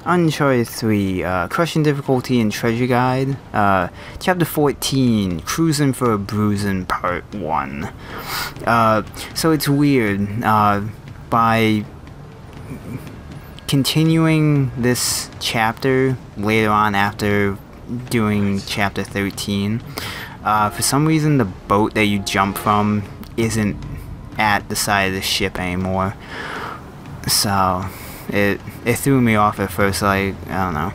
Uncharted 3, Crushing Difficulty and Treasure Guide, Chapter 14, Cruisin for Bruisin Part 1. So it's weird, by continuing this chapter later on after doing Chapter 13, for some reason the boat that you jump from isn't at the side of the ship anymore. So it threw me off at first, like, I don't know.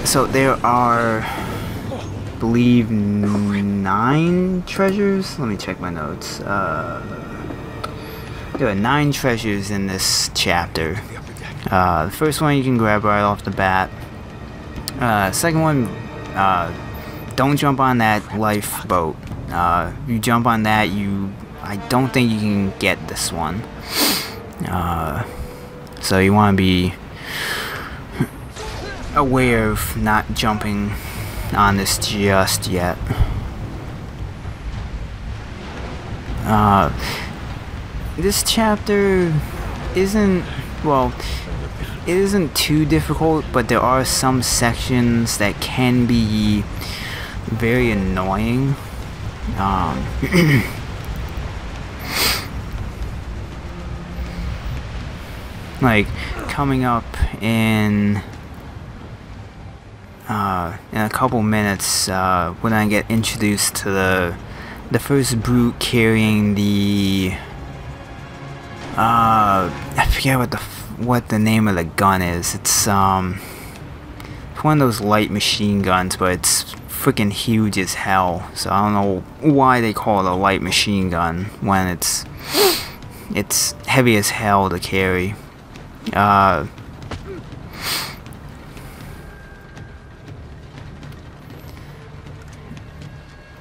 So there are, I believe, 9 treasures? Let me check my notes. There are 9 treasures in this chapter. The first one you can grab right off the bat. Second one, don't jump on that lifeboat. You jump on that, I don't think you can get this one. So you want to be aware of not jumping on this just yet. This chapter isn't, well, it isn't too difficult, but there are some sections that can be very annoying. Like coming up in a couple minutes when I get introduced to the first brute carrying the I forget what the name of the gun is. It's one of those light machine guns, but it's freaking huge as hell. So I don't know why they call it a light machine gun when it's heavy as hell to carry.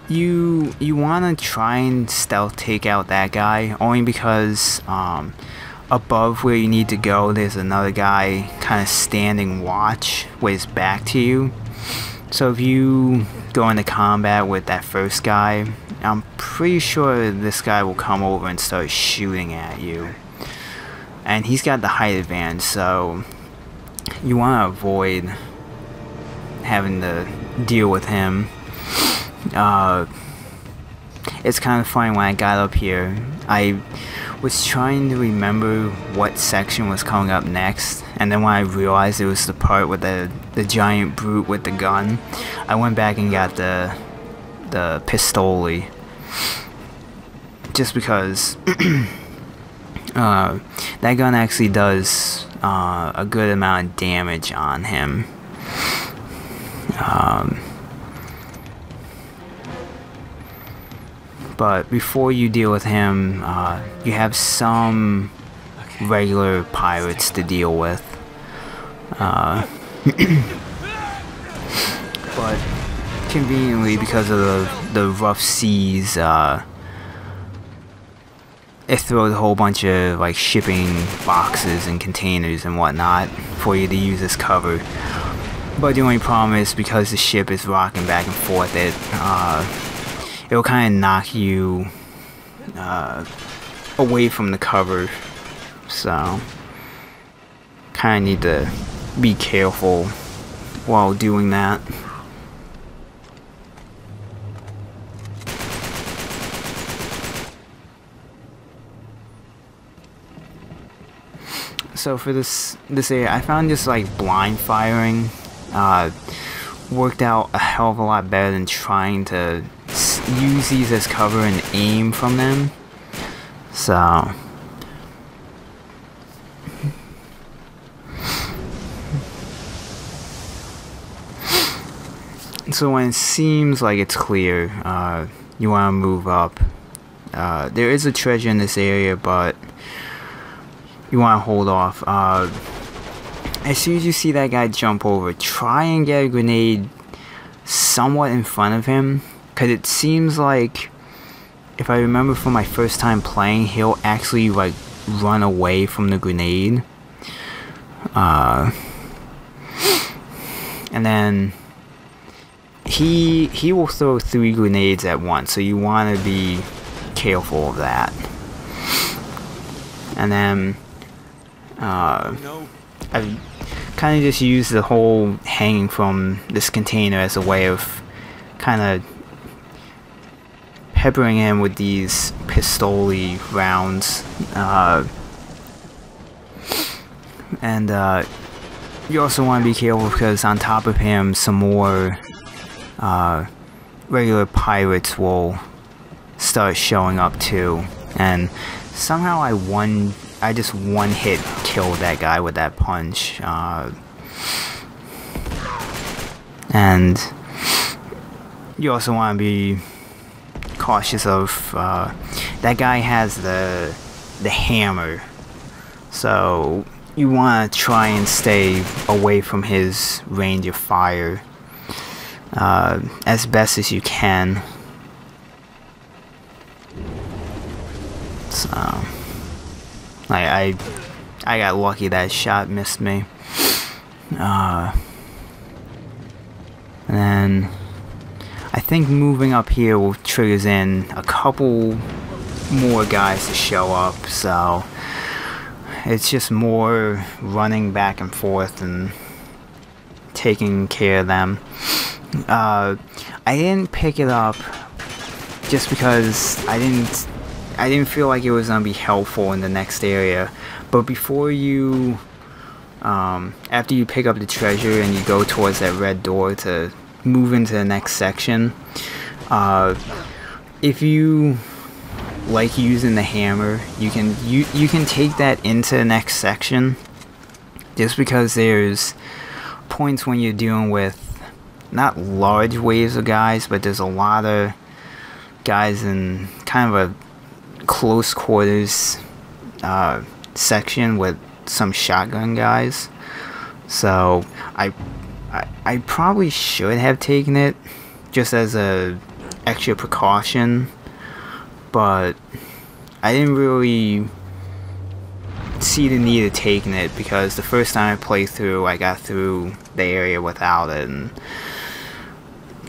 You want to try and stealth take out that guy, only because above where you need to go there's another guy kind of standing watch with his back to you. So if you go into combat with that first guy, I'm pretty sure this guy will come over and start shooting at you. And he's got the height advantage, so you want to avoid having to deal with him. It's kind of funny, when I got up here, I was trying to remember what section was coming up next, and then when I realized it was the part with the giant brute with the gun, I went back and got the pistoli, just because that gun actually does a good amount of damage on him. But before you deal with him, you have some regular pirates to deal with. But conveniently, because of the rough seas, it throws a whole bunch of like shipping boxes and containers and whatnot for you to use as cover. But the only problem is, because the ship is rocking back and forth, it'll kind of knock you away from the cover. So kind of need to be careful while doing that. So for this area, I found just like blind firing worked out a hell of a lot better than trying to use these as cover and aim from them. So when it seems like it's clear, you want to move up. There is a treasure in this area, but you want to hold off. As soon as you see that guy jump over, try and get a grenade somewhat in front of him, because it seems like, if I remember from my first time playing, he'll actually like run away from the grenade. And then he will throw 3 grenades at once, so you want to be careful of that. And then I've kind of just used the whole hanging from this container as a way of kind of peppering him with these pistol-y rounds. And you also want to be careful because on top of him some more regular pirates will start showing up too. And somehow I just one hit killed that guy with that punch. And you also want to be cautious of that guy has the hammer, so you want to try and stay away from his range of fire as best as you can. So I got lucky that shot missed me. And then I think moving up here will triggers in a couple more guys to show up, so it's just more running back and forth and taking care of them. I didn't pick it up just because I didn't feel like it was gonna be helpful in the next area. But before you after you pick up the treasure and you go towards that red door to move into the next section, if you like using the hammer, you can take that into the next section, just because there's points when you're dealing with not large waves of guys, but there's a lot of guys in kind of a close quarters section with some shotgun guys. So I probably should have taken it just as a extra precaution, but I didn't really see the need of taking it because the first time I played through, I got through the area without it, and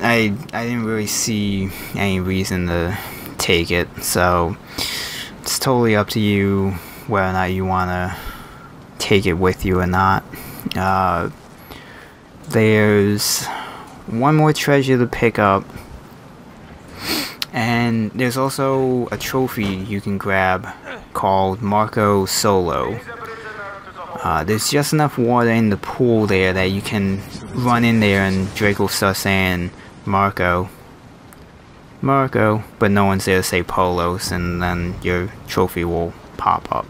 I didn't really see any reason to take it. So it's totally up to you whether or not you want to take it with you or not. There's one more treasure to pick up, and there's also a trophy you can grab called Marco Solo. There's just enough water in the pool there that you can run in there and Drake will start saying Marco, Marco, but no one's there to say Polos, and then your trophy will pop up.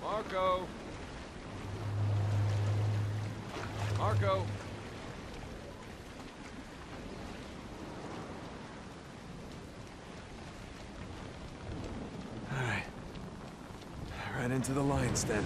Marco. Marco. All right. Right into the lion's den.